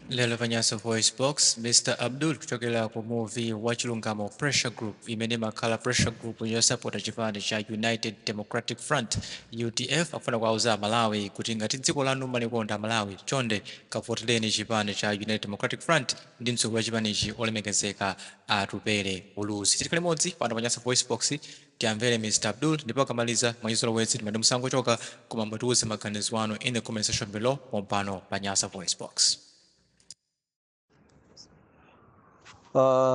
Lelo Vanyaso Voice Box, Mr. Abdul kutokea kwa movie Wachilungamo Pressure Group imene makhala Pressure Group yosapota chipande cha United Democratic Front UDF akufuna kwauza Malawi kuti ngati dziko lanu malikonda Malawi chonde kavoteleni chipande cha United Democratic Front ndi mtsogoleri wa chipanechi olemekezeka atupere uluzi. Tili limodzi pano Vanyaso Voice Box tiamvere Mr. Abdul ndipo akamaliza mwanyizo wezi timene musangochoka koma mbatiuze maganizo anu in the comment section below pompano Vanyaso Voice Box.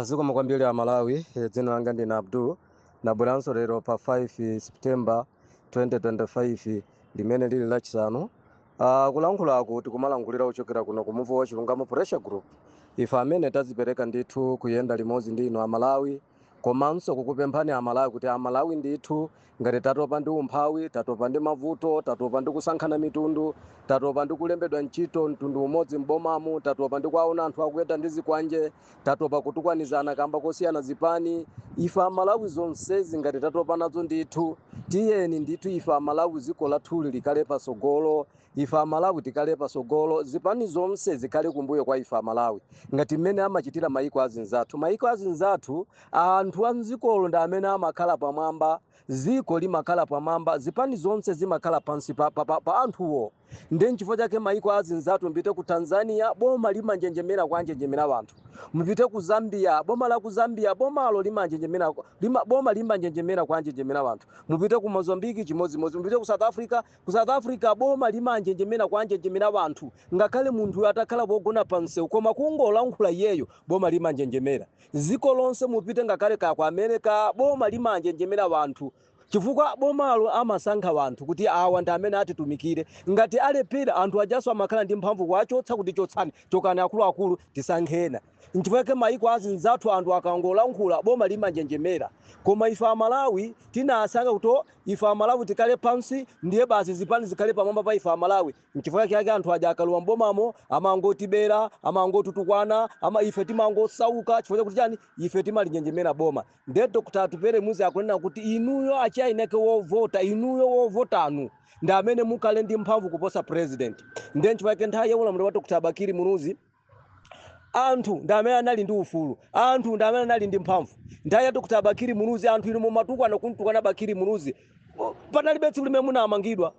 Zikomo kwambiri a Malawi, dzina langa ndine Abdul, nabweranso lero pa 5 September 2025 limene lili lachisanu. Kulankhulako tikumalankhulira kuchokera kuno ku movie Wachilungamo Pressure Group. Ife amene tazipereka ndithu kuyenda limodzi ndi inu a Malawi, komanso kukupemphani a Malawi kuti a Malawi ndithu ngati tatopa ndi umphawi, tatopa ndi mavuto, tatopa ndi kusankhana mitundu, tatopa ndi kulembedwa ntchito mtundu umodzi m'bomamu, tatopa ndi kuwaona anthu akuyenda ndi zikwanje, tatopa kutukwanizana kamba kosiyana zipani. Ife a Malawi zonsezi ngati tatopa nazo ndithu, tiyeni ndithu ife a Malawi dziko lathuli likhale pasogolo, ife a Malawi tikhale pasogolo, zipani zonse zikhale kumbuyo kwa ife a Malawi ngati mmene amachitira maiko azinzathu. Maiko azinzathu anthu a mdzikolo ndi amene amakhala pamwamba, ziko limakhala pamwamba, zipani zonse zimakhala pansi pa anthuwo. Ndi n'chifukwa chake maiko azinzathu mpite ku Tanzania boma limanjenjemera kwanjenjemera wanthu, mupite ku Zambia boma la ku Zambia bomalo limanjenjemera boma limanjenjemera kwanjenjemera wanthu, mupite ku Mozambique chimodzimodzi, mupite ku South Africa boma limanjenjemera kwanjenjemera wanthu, ngakhale munthu atakhala pogona pansewu koma kungolankhula iyeyo boma limanjenjemera. Ziko lonse mupite ngakhale ku America boma limanjenjemera wanthu, chifukwa bomalo amasankha wanthu kuti awa ndi amene atitumikire. Ngati alephera anthu ajaso amakhala ndi mphamvu kuwachotsa kuti chotsani chokani akuluakulu tisankhena. N'chifukwa maiko azinzathu anthu akangolankhula boma limanjenjemera. Koma ife a Malawi tinasankha kuti ife a Malawi tikhale pansi ndiye basi zipani zikhale pamwamba pa ife a Malawi. N'chifukwa chake anthu aja akalowa mbomamo amangotibera, amangotutukwana, ife timangosauka chifukwa chakuti chani ife timalinjenjemera boma. Ndiye Dr. Atupere Muzi akunena kuti inuyo achaineke wovota, inuyo wovotanu ndi amene mukhale ndi mphamvu kuposa president. Ndiye n'chifukwa chake nthawi ya ulamuliro wa Dr. Bakiri Munuzi anthu ndi amene anali ndi ufulu, anthu ndi amene anali ndi mphamvu. Nthawi ya Dr. Bakiri Munuzi anthu inu mumatukwana kumtukwana Bakiri Munuzi panalibe tsiku limene munamangidwa.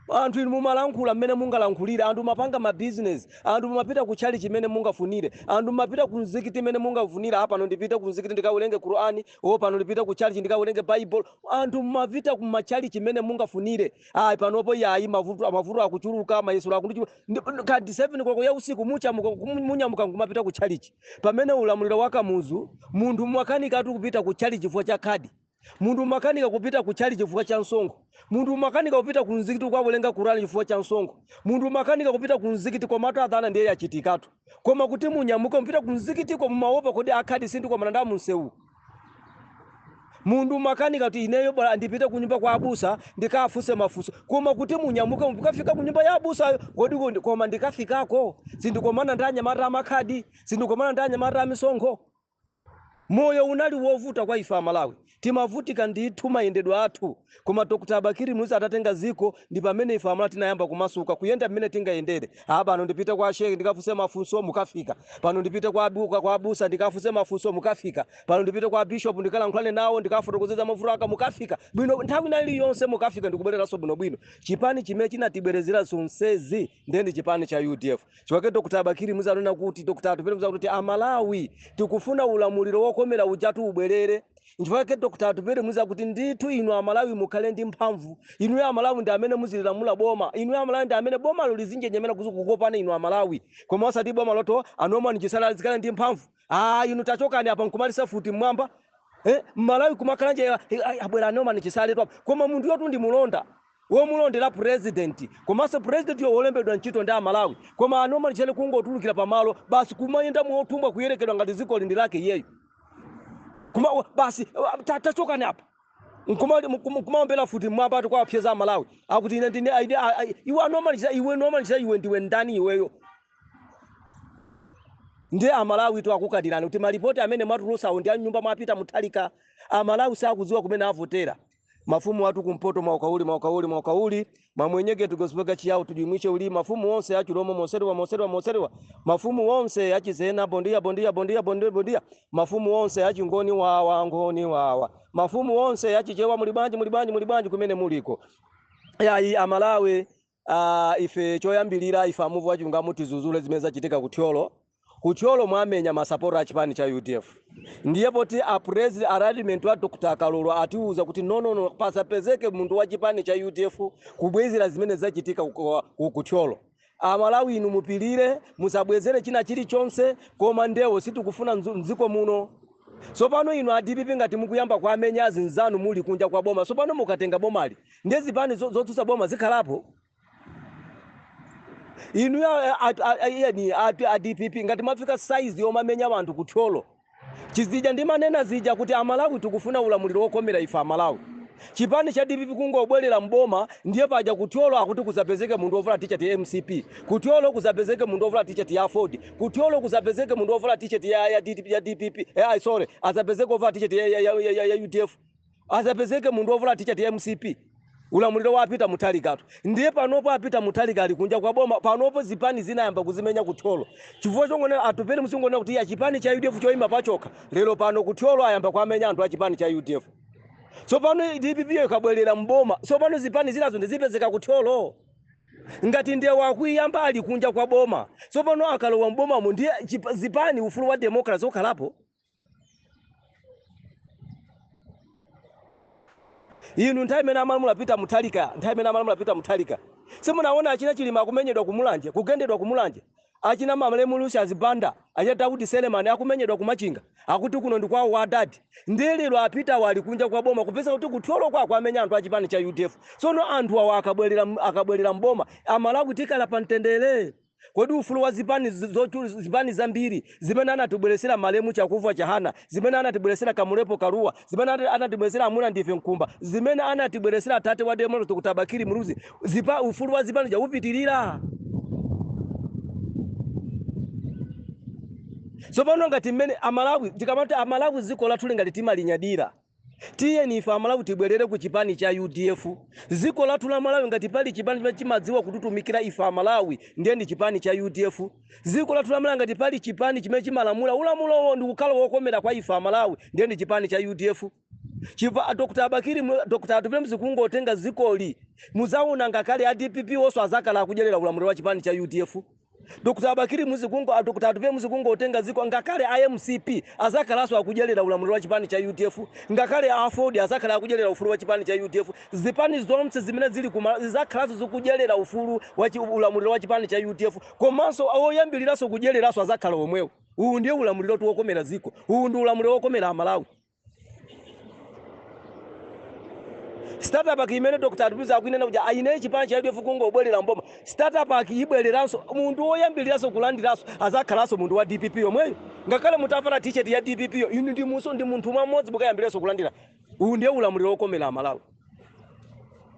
Anthu inu mumalankhula mmene mungalankhulire, anthu mapanga ma business, anthu mumapita ku chali chimene mungafunire, anthu mumapita ku mzikiti imene mungafunira. Pano ndipita ku mzikiti ndikawulenge Qur'ani, pano ndipita ku chali ndikawulenge Bible. Anthu mumapita ku machali chimene mungafunire. Panopo yayi mavuto akuchuluka, mayeso akuchuluka. Kadi 7 koloko ya usiku munyamuka kumapita ku chalichi. Pamene ulamuliro wa Kamuzu munthu makanika atu kupita ku chali chifukwa cha kadi, munthu makanika kupita ku chali chifukwa cha msonkho, munthu makanika kupita ku mzikiti kwakulenga Qur'ani chifukwa cha msonkho, munthu makanika kupita ku mzikiti kwa matu adhana ndiye yachitikatu. Koma kuti munyamuka mpita ku mzikiti kwa mumaopa kodi akhadi sindi kwa mananda munsewu. Munthu makanika kuti ineyo ndipite ku nyumba kwa abusa ndikafuse mafuso, koma kuti munyamuka mukafika ku nyumba ya abusa kodi koma ndikafikako sindikomana ndanyamata amakhadi, sindikomana ndanyamata amisonkho. Moyo unali wovuta kwa ife a Malawi, timavutika ndithu mayendedwe athu. Koma Dr. Bakiri Munuzi atatenga ziko ndi pamene ife a Malawi tinayamba kumasuka kuyenda mmene tingayendere. Pano ndipita kwa shehe ndikafuse mafunso mukafika, pano ndipita kwa abusa ndikafuse mafunso mukafika, pano ndipita kwa bishop ndikalankhulane nawo ndikafotokozeza mavuto aka mukafika. Bwino nthawi inali yonse mukafika ndikubwereranso bwinobwino. Chipani chimene chinatibwerezera zonsezi ndi chipani cha UDF. Chifukwa Dr. Bakiri Munuzi anena kuti Dr. Atupere Muzi kuti a Malawi tikufuna ulamuliro wokomera ujatu ubwerere. N'chifukwa Dr. Atupere Muzi kuti ndithu inu a Malawi mukhale ndi mphamvu, inu a Malawi ndi amene muzilamula boma, inu a Malawi ndi amene boma lizinjenjemera kukopana inu a Malawi, koma osati boma loto anoma nichisala zikale ndi mphamvu. Inu tachokani apa nkumalisa futi mwamba. Malawi kumakhala nje abwera anoma nichisale to, koma munthu yotu ndi mulonda womulondera president, komanso president yo wolembedwa ntchito ndi a Malawi, koma anoma nichele kungotulukira pamalo basi kumayenda muotumbwa kuyerekedwa ngati ziko lindi lake iyeyo. Kuma basi tachokani apa kumambela futi mwamba ati kwa pyeza Malawi akuti ine iwe anomaliza iwe ndiwe ndani iweyo. Ndi a Malawi to akukadirana kuti malipoti amene mwatulusa ndi a nyumba mwapita mutalika. A Malawi sakudziwa kumene avotera. mafumu watu kumpoto mwaukauli mamwenyeke tukosipeka chiyao tujumwishe uli mafumu wonse achilomo moserewa mafumu wonse achizena bondia mafumu wonse achingoni wawa mafumu wonse achichewa mulibanji kumene muliko ya amalawi ife choyambilira ife amuvu wachilungamo tizuzule zimeza chitika kutyolo mwamenya masaporo a chipani cha UDF ndiye poti appraise arrangement wa Dr. Kalolo atiuza kuti no pasapezeke muntu wa chipani cha UDF kubwezera zimene zachitika kutyolo amalawi inu mupilire musabwezere china chili chonse koma ndewo situkufuna mziko muno sopano inu adipipi ngati mukuyamba kwa amenya zinzanu muli kunja kwa boma sopano mukatenga bomali ndezi pani zotusa boma zikhalapo inu ya DPP ngati mafika size yomamenya abantu kutyolo chizija ndi manena zija kuti amalawi tukufuna ulamuliro wokomera ifa amalawi chipani cha DPP kungobwerera mboma ndiye paja kutyolo akuti kuzapezeke mundu ovula t-shirt ya MCP kutyolo kuzapezeke mundu ovula t-shirt ya Ford kutyolo kuzapezeke mundu ovula t-shirt ya DPP sorry azapezeke ovula t-shirt ya UDF azapezeke mundu ovula t-shirt ya MCP ulamuliro wapita Mutalikatu ndiye panopo apita Mutalikali kunja kwa boma panopo zipani zinayamba kuzimenya kutyolo chifukwa chongona atupere musingona kuti ya chipani cha UDF choima pachoka lero pano kutyolo ayamba kwamenya anthu a chipani cha UDF so pano DPP ikabwerera mboma so pano zipani zinazo ndizipezeka kutyolo ngati ndiye wakuyamba ali kunja kwa boma so pano akalowa mboma mu ndiye zipani ufulu wa democracy okhalapo inu nthawi imene amalamula pita Mutalika simunaona achina chilima kumenyedwa kumulanje kugendedwa kumulanje achina malemulusi azibanda acha Daudi Selemani akumenyedwa kumachinga akuti kuno ndi kwawo wadadi ndililo apita wali kunja kwa boma kupesa kuti kutyolo kwa amenya anthu a chipani cha UDF sono anthu awa akabwerera mboma amalawi tikala pantendere kodi ufulu wa zipani zambiri zimene anatibweresera malemu chakuva chahana zimene anatibweresera kamulepo karuwa zimene anatibweresera amuna ndife nkumba zimene anatibweresera tate wa democracy kutabakiri mruzi ufulu wa zipani upitirira so pano ngati mmene amalawi tikamati amalawi ziko lathu ngati timalinyadira tiye ni ifa amalawi tibwerere ku chipani cha UDF ziko lathu la Malawi ngati pali chipani chimene chimadziwa kututumikira ifa amalawi ndiye ndi chipani cha UDF ziko lathu la Malawi ngati pali chipani chimene chimalamula ulamulo ndi kukhala wokomera kwa ifa amalawi ndiye ndi chipani cha UDF chipa Dr. Bakiri Dr. Atupemzi kungotenga zikoli muzauna ngakale a DPP oso azakala akujelera ulamuliro wa chipani cha UDF Dr. Bakiri Dr. Atupemzi kungotenga ziko ngakale IMCP azakalaso akujelera ulamuliro wa chipani cha UDF ngakale Ford azakala akujelera ufulu wa chipani cha UDF zipani zonse zimene zili zakalaso zikujelera ufulu wa ulamuliro wa chipani cha UDF komanso oyambiliraso kujeleraso azakala omwewo uwu ndiye ulamuliro tuwokomera ziko uwu ndi ulamuliro wokomera amalawi startup akimene Dr. Atupemzi akwinena kuja aine chipani cha UDF kungobwerera mboma startup akibwereranso mundu oyambiriranso kulandiraso azakhalaso mundu wa DPP yomweyo ngakale mutafana t-shirt ya DPP yo inu ndi muso ndi munthu mmodzi bukayambiriranso kulandira uwu ndiye ulamuliro wokomera amalawi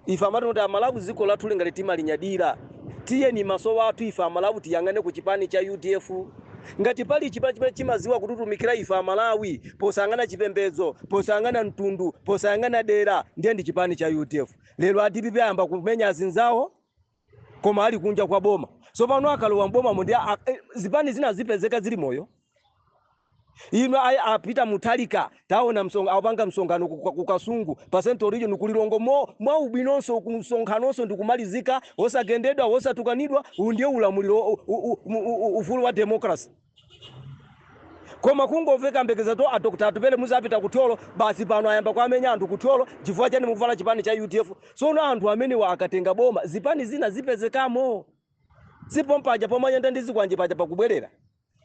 ifa amati kuti amalawi ziko lathu ngati timalinyadira tiye ni maso wathu ifa amalawi tiyang'ane ku chipani cha UDF ngati pali chipani chimaziwa kututumikira ifa amalawi posangana chipembedzo posangana mtundu posangana dera ndiye ndi chipani cha UDF lero a DPP ayamba kumenya zinzawo koma ali kunja kwa boma so pano akalowa mboma mu ndiye zipani zina zipezeka zili moyo ino apita Mutalika taona apanga msongano kukasungu pasento region kulilongo mwa ubinonso kumsonkhanoso ndikumalizika osagendedwa osatukanidwa ndiye ulamuliro ufulu wa democracy koma kungoveka mbekeza to Dr. Atupemzi apita kutyolo basi pano ayamba kwamenya anthu kutyolo chifukwa chani mukuvala chipani cha UDF sono anthu amene akatenga boma zipani zina zipezekamo sipompaja pomanyenda ndizikwanje paja pakubwerera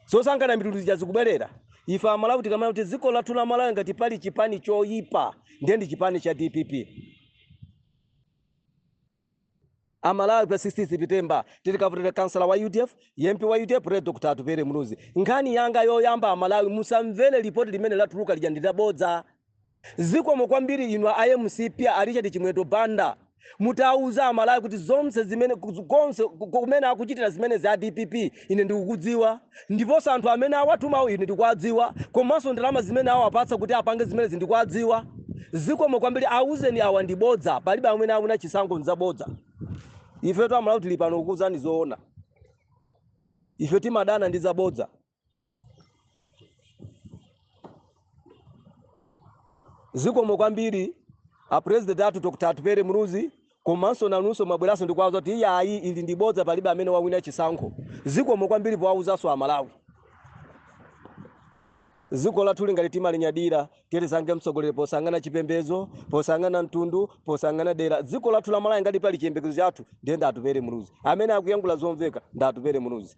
sosangana mitundu zija zikubwerera ifa amalawi tikamana kuti ziko lathu la Malawi ngati pali chipani choyipa ndiye ndi chipani cha DPP amalawi pa 16 September tilikavutira kansala wa UDF MP wa UDF Dr. Atupemzi nkhani yanga yoyamba amalawi musamvere ripoti limene latuluka lija ndilabodza ziko mokwambiri inu IMCP Richard Chimweto Banda mutauza amalawi kuti zonse zimene konse kumene akuchitira zimene za DPP ine ndikukudziwa ndiponso anthu amene awatuma ine ndikuwadziwa komanso ndalama zimene awapatsa kuti apange zimene ndikuwadziwa zikomo kwambiri auzeni awa ndibodza palibe amene akuna chisankho nzabodza. Ife to amalawi tili pano kukuzani zoona. Ife timadana ndi zabodza. Zikomo kwambiri a president atu Dr. Atupere Muruzi komanso nanunso mabweraso ndikwaza kuti iyayi ili ndibodza palibe amene wawina chisankho. Zikomo kwambiri powauzaso amalawi. Ziko lathu lingali timalinyadira tisange mtsogolere posangana chipembezo, posangana mtundu, posangana dera. Ziko lathu la Malawi ngati pali chiyembekezo chathu ndiye Atupere Muruzi. Amene akuyangula zomveka ndi Atupere Muruzi.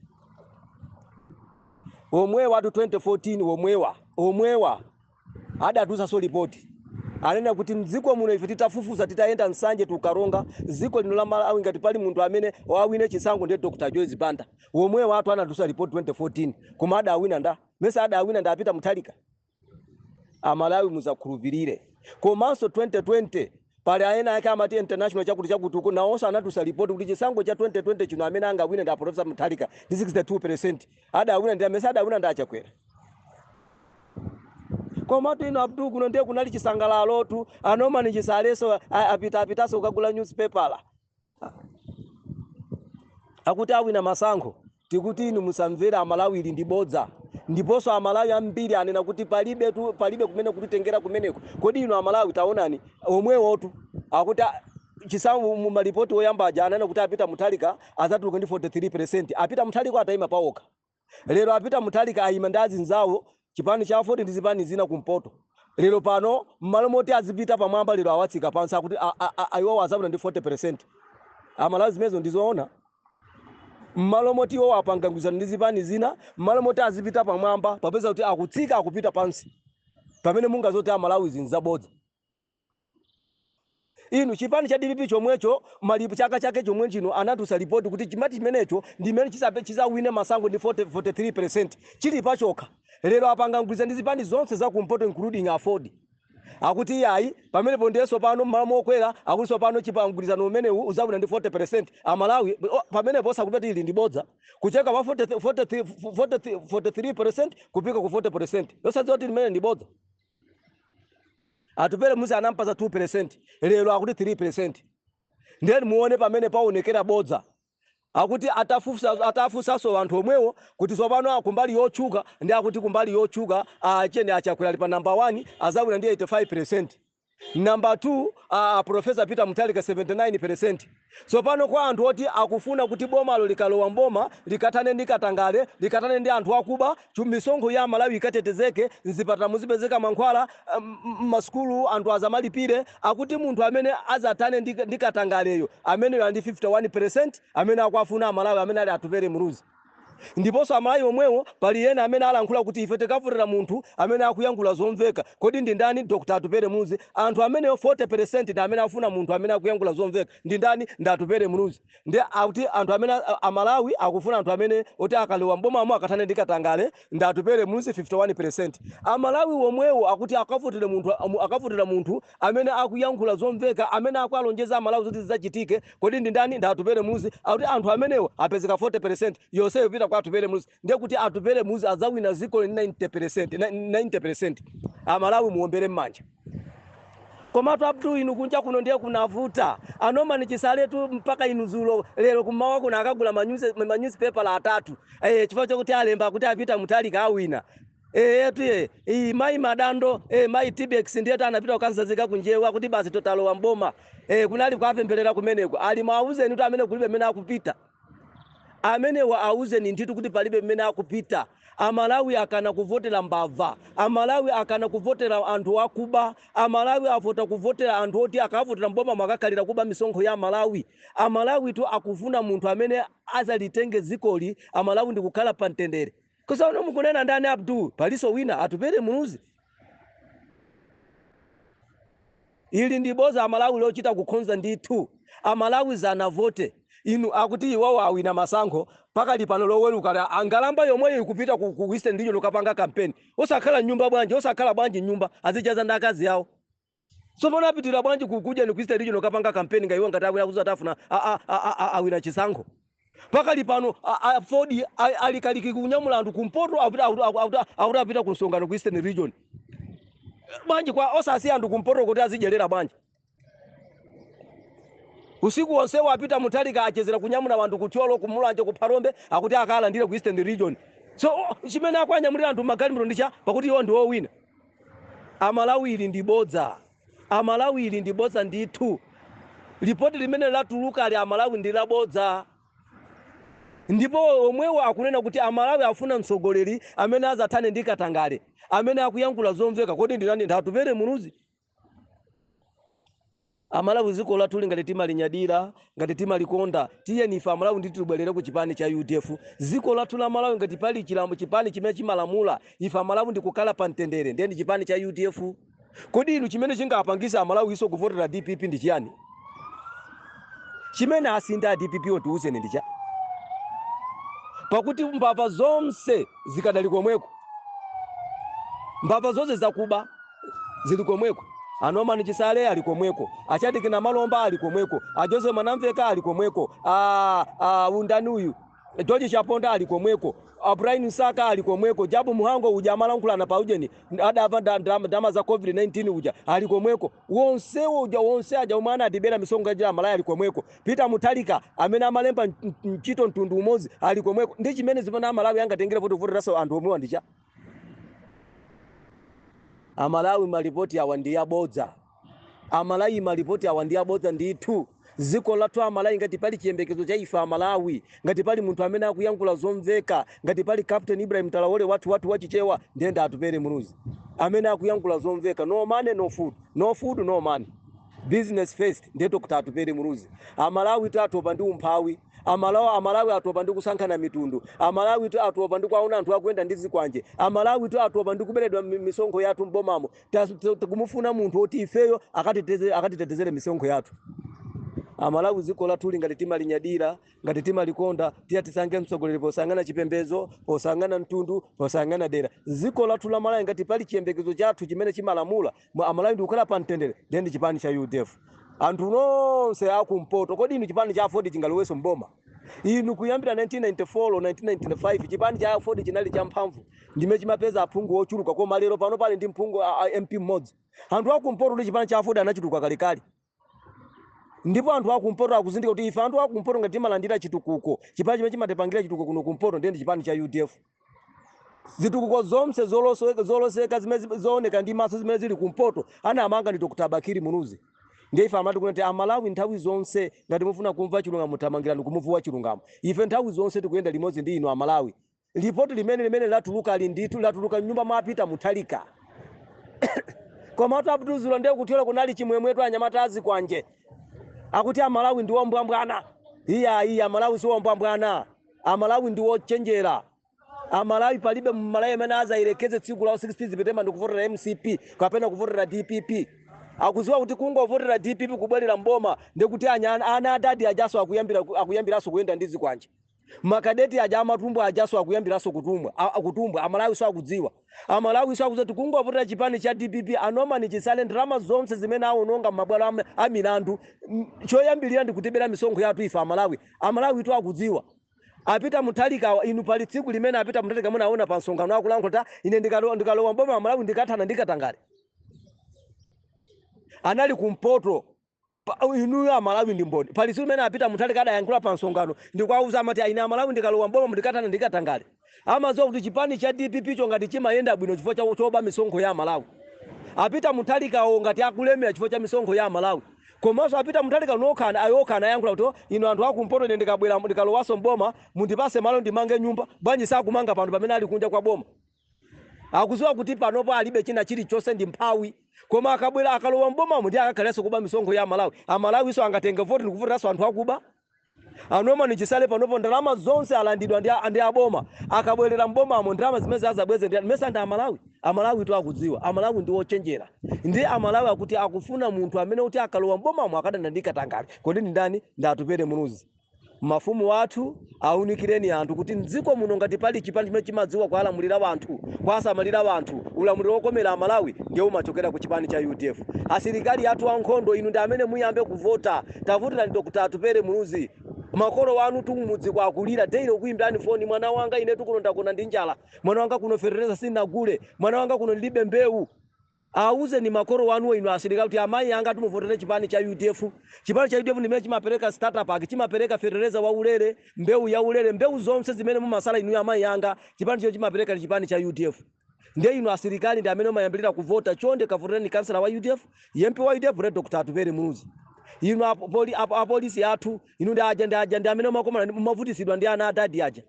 Omwewa atu 2014 omwewa adatusa so report. Anena kuti mziko muno ife titafufuza titaenda nsanje tukaronga ziko lino la Malawi ngati pali munthu amene wawine chisankho ndiye Dr. Joyce Banda. Omwewa atu anatusa report 2014 koma adawina nda. Mesa adawina nda apita Mutharika. Amalawi muzakhulupirire. Komanso 2020 pali aena yake amati international chakuti uko naonso anatusa report kuti chisankho cha 2020 chino amene angawina nda Professor Mutharika ndi 62%. Adawina ndi amesa adawina nda achakwera. Komatu ino Abdul kuno ndiye kunali chisangalalo tu anoma ni chisaleso apitaso ukagula newspaper akuti awina masankho tikuti inu musamvera amalawi ili ndibodza ndiponso amalawi ambiri anena kuti palibe kumene kutitengera kumeneko. Kodi ino amalawi taonani omwewo tu akuti chisankho mu malipoti oyamba aja anena kuti apita Mutharika azatuluka ndi 43%. Apita Mutharika atayima paoka. Lero apita Mutharika ayima ndi azinzawo chipani cha 40 ndi zipani zina kumpoto. Lero pano mmalo moti azipita pamwamba lero awatsika pansi akuti ayiwo azabula ndi 40%. Amalawi zimezo ndizoona. Mmalo moti iwo apanganguzana ndi zipani zina, mmalo moti azipita pamwamba papeza kuti akutsika akupita pansi. Pamene mungazoti amalawi zinzabodza. Inu chipani cha DPP chomwecho malipo chaka chake chomwe chino anatusa report kuti chimati chimenecho ndimene chizawine masankho ndi 43%. Chili pachoka. Lero apangangwiza ndi zipani zonse za kumpoto including Afford. Akuti yayi pamene pondeso pano mmalo okwera akuliso pano chipangwirizano umene uzawina ndi 40%. Amalawi pamene posa kupeta ili ndibodza kucheka pa 43% kupika ku 40%. Yosadzoti limene ndibodza. Atupere Muruzi anampaza 2%. Lero akuti 3%. Ndiye muone pamene paonekera bodza. Akuti atafusaso anthu omwewo kuti sopano kumbali yochuka ndi akuti kumbali yochuka chene achakwera pa number 1 azawina ndi 85%. Number 2 Professor Peter Mutharika 79%. Sopano kwa anthu oti akufuna kuti bomalo likalowa mboma likatane ndi Katangale likatane ndi anthu akuba misonkho ya Malawi ikatetezeke nzipata muzipezeka mankhwala maskulu anthu azamalipire akuti munthu amene azatane ndi Katangaleyo amene ndi 51% amene akwafuna Malawi amene ali Atupere Muruzi. Ndiponso amalawi omwewo pali yena amene alankhula kuti ife tikavotera munthu amene akuyangula zomveka. Kodi ndi ndani? Dr. Atupere Muruzi. Anthu amene 40% ndi amene afuna munthu amene akuyangula zomveka. Ndi ndani? Ndi Atupere Muruzi. Ndi akuti anthu amene amalawi akufuna anthu amene oti akalowa mbomamo akatane ndi Katangale ndi Atupere Muruzi 51%. Amalawi omwewo akuti akavotera munthu amene akuyangula zomveka amene akwalonjeza amalawi kuti zidzachitike. Kodi ndi ndani? Ndi Atupere Muruzi. Akuti anthu amenewo apezeka 40% yonseyo pita kwa Atupere Muruzi. Ndiye kuti Atupere Muruzi azawina ziko 90%. Amalawi muombere mmanja. Komatu Abdul inu kunja kuno ndiye kunavuta. Anoma ni chisaletu mpaka inuzulo lero kumawa kuna akagula newspaper la 3. Chifukwa chokuti alemba kuti apita Mutharika awina. Mai Madando mai Tibex ndiye anapita ukanzazika kunjewa kuti basi totalowa mboma. Kunali kwapemberera kumeneko. Ali mauze ni amene kulibe mena akupita. Amene wa auze ni nditu kuti palibe mmene akupita. Amalawi akana kuvotera mbava. Amalawi akana kuvotera anthu akuba. Amalawi avota kuvotera anthu oti akavotera mboma mwakakalira kuba misonkho ya Malawi. Amalawi tu akufuna munthu amene azalitenge zikoli. Amalawi ndi kukhala pa mtendere. Kusa uno mukunena ndani Abdul paliso wina Atupere Muruzi. Ili ndiboza Amalawi lochita kukhonza ndithu. Amalawi zanavote. Inu akuti iwawo awina masankho paka lipano loweruka angalamba yomwe ikupita ku Western Region lokapanga campaign. Osakhala nyumba bwanje, osakhala bwanje nyumba azijaza ndakazi yawo. So bona apitira bwanje kukuja ni ku Western Region lokapanga campaign ngaiwa ngati abwera kuzatafuna awina chisankho. Paka lipano Ford alikaliki kunyamula anthu kumpoto apita ku nsongano ku Western Region. bwanji kwa osasiya anthu kumpoto kuti azidyerera bwanji. Usiku wonse wapita Mutharika achezera kunyamula wanthu kutyolo kumulanje kupharombe akuti akalandire ku Eastern Region. So chimene akwanyamulira anthu magalimoto ndicha pakuti iwo ndi owina. Amalawi ili ndi bodza. Amalawi ili ndi bodza ndithu. Ripoti limene latuluka ali Amalawi ndi labodza. Ndipo omwewo akunena kuti Amalawi afuna mtsogoleri amene azathane ndi Katangale, amene akuyankhula zomveka. Kodi ndinani ndatupere munuzi? Amalawi ziko latuli ngati timalinyadira, ngati timalikonda, tiyeni ife Amalawi nditi tibwerere ku chipani cha UDF. Ziko latula Amalawi ngati pali chilambo chipani chimene chimalamula, ife Amalawi ndikukhala pa mtendere, ndiye chipani cha UDF. Kodi inu chimene chingapangisa Amalawi iso kuvotera DPP ndi chiyani? Chimene asinda DPP otiuzeni ndicha. Pakuti mbava zonse zikadali komweko. Mbava zonse zakuba zili komweko. Anoma Chisale ali komweko. Achatikina Malomba ali komweko. Jose Manamveka ali komweko. Undani uyu George Chaponda ali komweko. Brian Saka ali komweko. Jabu Muhango ujamala nkulana pa ujeni adava ndama za COVID-19 uja ali komweko. Wonse aja umana adibera misongo ya Malaya ali komweko. Peter Mutharika amene amalemba mchito mtundu umozi ali komweko. Ndi chimene zipana Amalawi anga tengere voto raso anthu omwe wandicha. Amalawi malipoti awandia bodza. Amalawi malipoti awandia bodza ndithu. Ziko lathu Amalawi ngati pali chiyembekezo cha ifa Amalawi, ngati pali munthu amene akuyankhula zomveka, ngati pali Captain Ibrahim Talawole watu wachichewa ndiye atupere munuzi. Amene akuyankhula zomveka, no money no food, no food no money. Business first ndiye kuti atupere munuzi. Amalawi atopa ndi umphawi. Amalawi atopa ndi kusankhana mitundu. Amalawi atopa ndi kwaona anthu akuyenda ndi zikwanje. Amalawi atopa ndi kuberedwa misonkho yathu mbomamo. Kumufuna munthu oti ifeyo akatitetezere misonkho yathu. Amalawi ziko latuli ngati timalinyadira, ngati timalikonda, tisange mtsogoleri posangana chipembezo, posangana mtundu, posangana dera. Ziko latula Amalawi ngati pali chiyembekezo chathu chimene chimalamula, Amalawi ndikukhala pa mtendere, ndi chipani cha UDF. Anthu nonse akumpoto, kodi inu chipani cha Ford chingaloweso mboma? Inu kuyambira 1994 1995 chipani cha Ford chinali cha mphamvu, ndime chimapeza aphungu ochuluka, koma lero pano pali ndi mphungu MP mmodzi. Anthu akumpoto ndi chipani cha Ford anachituka kalekale. Ndipo anthu akumpoto akuzindika kuti ife anthu akumpoto ngati timalandira chitukuko, chipani chimene chimatepangira chitukuko kuno kumpoto ndi chipani cha UDF. Zitukuko zonse zoloseka zimene zooneka ndi maso zimene zili kumpoto ana amanga ndi Dr. Bakiri Munuzi. Ndiye ife amati kuti Amalawi nthawi zonse ngati mufuna kumva chilungamo mutamangirani kumuvuwa chilungamo. Ife nthawi zonse tikuyenda limodzi ndi inu Amalawi. Ripoti limene latuluka ali ndithu latuluka nyumba mapita Mutharika. Koma watu Abdul ndiye kutiola kunali chimwemwetu anyamatazi kwanje. Akuti Amalawi ndi wombwambwana. Iya Amalawi si wombwambwana. Amalawi ndi wochenjera. Amalawi palibe Malawi amene azayirekeze tsiku lawo 60 September ndikuvotera MCP kapena kuvotera DPP. Akuziwa kuti kungovotera DPP kubwerera mboma ndikuti ana adadi ajaso akuyambiraso kuyenda ndizi kwanje. Makadeti aja amatumbo ajaso akuyambiraso kutumbwa. Amalawi so akudziwa. Amalawi so akudziwa kungovotera chipani cha DPP Anoma Chisale drama zonse zimene aononga mabwalo a milandu. Choyambirira ndikutibera misonkho yathu ife Amalawi. Amalawi to akudziwa. Apita Mutharika inu pali tsiku limene apita Mutharika muna aona pa nsonkhano akulankhula ine ndikalowa mboma Amalawi ndikathana ndikatangale. Anali kumpoto inu Amalawi ndi mboni. Pali tsiku limene apita Mutharika adayankhula pa nsonkhano ndikwauza amati ine Amalawi ndikalowa mboma ndikathana ndikatangale. Amazo kuti chipani cha DPP cho ngati chimayenda bwino chifukwa choba misonkho ya Amalawi. Apita Mutharika ngati akulemera chifukwa cha misonkho ya Amalawi. Komanso apita Mutharika nokana ayokana yankula kuti ino anthu akumpoto ine ndikabwera ndikalowaso mboma mundipase malo ndimange nyumba bwanji sakumanga pano pamene ali kunja kwa boma. Akuziwa kuti panopo alibe china chilichonse ndi mphawi. Koma akabwera akalowa mboma ndi akakhaleso kuba misonkho ya Amalawi. Amalawi so angatenge voti ndikuvoteraso anthu akuba. Anoma Chisale panopo ndalama zonse alandidwa ndi aboma. Akabwerera mboma ndalama zimene azabweze ndi mesa ndi Amalawi. Amalawi to akudziwa. Amalawi ndi wochenjera. Ndi Amalawi akuti akufuna munthu amene kuti akalowa mboma akadana ndikatangale. Kodi ndi ndani? Ndatupere Munuzi. Mafumu wathu aunikireni anthu kuti mdziko muno ngati pali chipani chimene chimadziwa kulamulira wanthu, kwasamalira wanthu, ulamuliro wokomera Amalawi ndiye umachokera ku chipani cha UDF. Asilikali athu ankhondo inu ndi amene muyambe kuvota. Tavotera ndi Dr. Atupere Munuzi. Makolo wanu tumudzi kwa akulira daily kuimbirani phone mwana wanga ine tukulonda kuna ndi njala. Mwana wanga kuno fertilizer sina gule. Mwana wanga kuno libe mbewu. auze ni makolo wanu inu asilikali kuti amayi anga tumuvotere chipani cha UDF. Chipani cha UDF nimene chimapereka startup aki, chimapereka fertilizer wa ulere, mbewu ya ulere, mbewu zonse zimene mumasala inu amayi anga, chipani cho chimapereka chipani cha UDF. Ndiye inu asilikali ndi amene mayambirira kuvota, chonde kavotereni kansala wa UDF, MP wa UDF re Dr. Atupere Munuzi. Inu apolisi athu, inu ndi amene makoma mavutisidwa ndi ana adadi aja.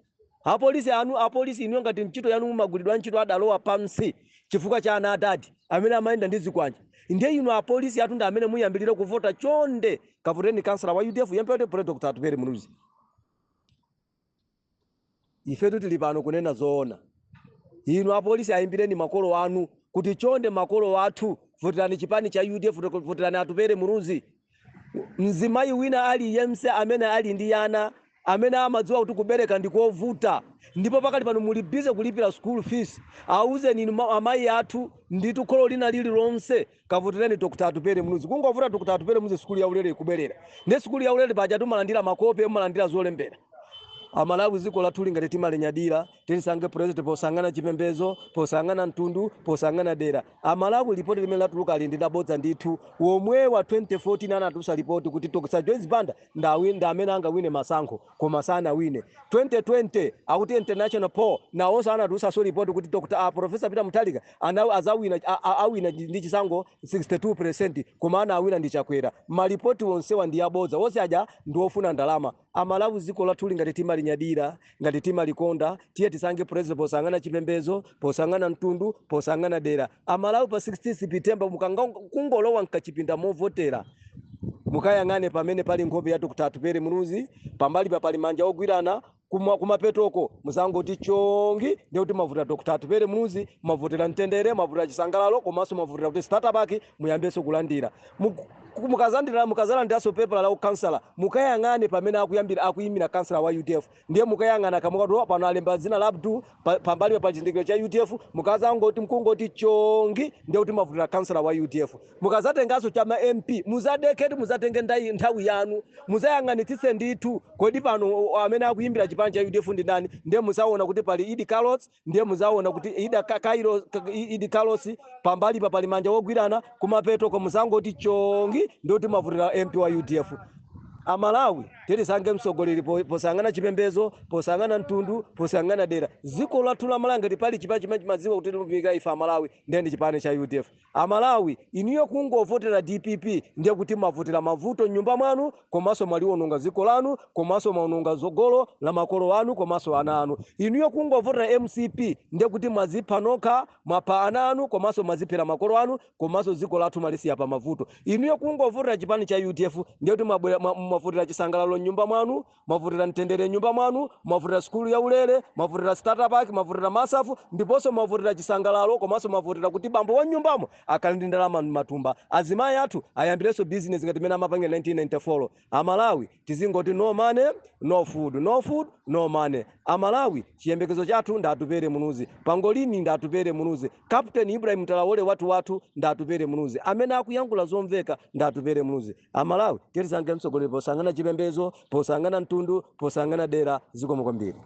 Apolisi inu ngati mchito yanu mumagulidwa ntchito adalowa pansi chifukwa cha ana adadi amene amayenda ndi zikwanja. Ndiye inu apolisi athu ndi amene muyambirire kuvota, chonde kavotereni kansala wa UDF MP pre Dr. Atupere Munuzi. Ifetu tili pano kunena zoona. Inu apolisi ayimbireni makolo anu kuti chonde makolo wathu voterani chipani cha UDF, voterani Atupere Munuzi. Mzimayi wina ali yemse amene ali ndi yana amene amadziwa kuti kubereka ndikovuta, ndipo pakali pano mulibize kulipira school fees, auze ninu amayi athu nditu kholo lina lililonse kavotereni Dr. Atupere Munuzi. Kungovuta Dr. Atupere Munuzi skuli ya ulere ikuberera. Ndi skuli ya ulere paja tumalandira makope, mumalandira zolembera. Amalawi ziko lathu ngati timalenyadira, tilisange president posangana chipembezo, posangana mtundu, posangana dera. Amalawi ripoti limene latuluka ali ndinabodza ndithu. Omwe wa 2014 anatusa ripoti kuti Dr. Joyce Banda nda amene angawine masankho koma sana wine. 2020 akuti international poll na onse anatusa so ripoti kuti Professor Peter Mutharika awina ndi chisango 62% koma ana awina ndi chakwera. Maripoti onsewa ndi abodza, onse aja ndi ofuna ndalama. Amalawi ziko lathu ngati timalenyadira, ngati timalikonda, tiye tisange president posangana chipembezo, posangana mtundu, posangana dera. Amalawi pa 16 September mukanga kungolowa nkachipinda movotera. Mukayangane pamene pali nkhope ya Dr. Atupere Munuzi, pambali pa pali manja ogwirana kumapetoko muzangoti chongi ndi kuti mavuta Dr. Atupere Munuzi, mavotera mtendere, mavotera chisangalalo, komanso mavotera kuti startup aki muyambeso kulandira. Mukazalandira so paper la kansala, mukayangane pamene akuyimira kansala wa UDF. Ndiye mukayangana kamukatoa pano alemba dzina la Abdu pambali pa chindikiro cha UDF, mukazangoti mkungoti chongi ndiye kuti mavotera kansala wa UDF. Mukazatengaso chama MP, muzadeketi muzatenge nthawi yanu, muzayang'anitsitse ndithu kodi pano amene akuyimbira chipani cha UDF ndi ndani. Ndiye muzaona kuti pali Idi Carlos, ndiye muzaona kuti Idi Carlos pambali pa pali manja ogwirana kumapeto ko muzangoti chongi ndio kuti mavotera MP wa UDF. Amalawi tilisange msogoleri posangana chipembezo, posangana mtundu, posangana dera. Ziko lathu la Malawi ngati pali chipani chimene chimadziwa kuti tumvika ifa Amalawi ndi chipani cha UDF. Amalawi iniyo kungovotera DPP ndiye kuti mavotera mavuto nyumba mwanu, komanso mwaliwononga ziko lanu, komanso maononga zogolo la makolo anu, komanso ana anu. Iniyo kungovotera MCP ndiye kuti mwazipha nokha, mwapha ana anu, komanso mwaziphera makolo anu, komanso ziko lathu malisiya pa mavuto. Iniyo kungovotera chipani cha UDF ndiye kuti mwavotera chisangalalo nyumba mwanu, mwavotera mtendere nyumba mwanu, mwavotera skulu ya ulere, mwavotera startup aki, mwavotera masafu, ndiponso mwavotera chisangalalo, komanso mwavotera kuti bambo wa nyumbamo akali ndi ndalama matumba. Azimayi athu ayambireso business ngati mena amapangira 1994. Amalawi tizingoti no money, no food, no food, no money. Amalawi chiyembekezo chathu ndi Atupere Munuzi. Pangolini ndi Atupere Munuzi. Captain Ibrahim Traore watu ndi Atupere Munuzi. Amene akuyankula zomveka ndi Atupere Munuzi. Amalawi tilisange msogoleri posangana chipembezo, posangana mtundu, posangana dera. Zikomo kwambiri.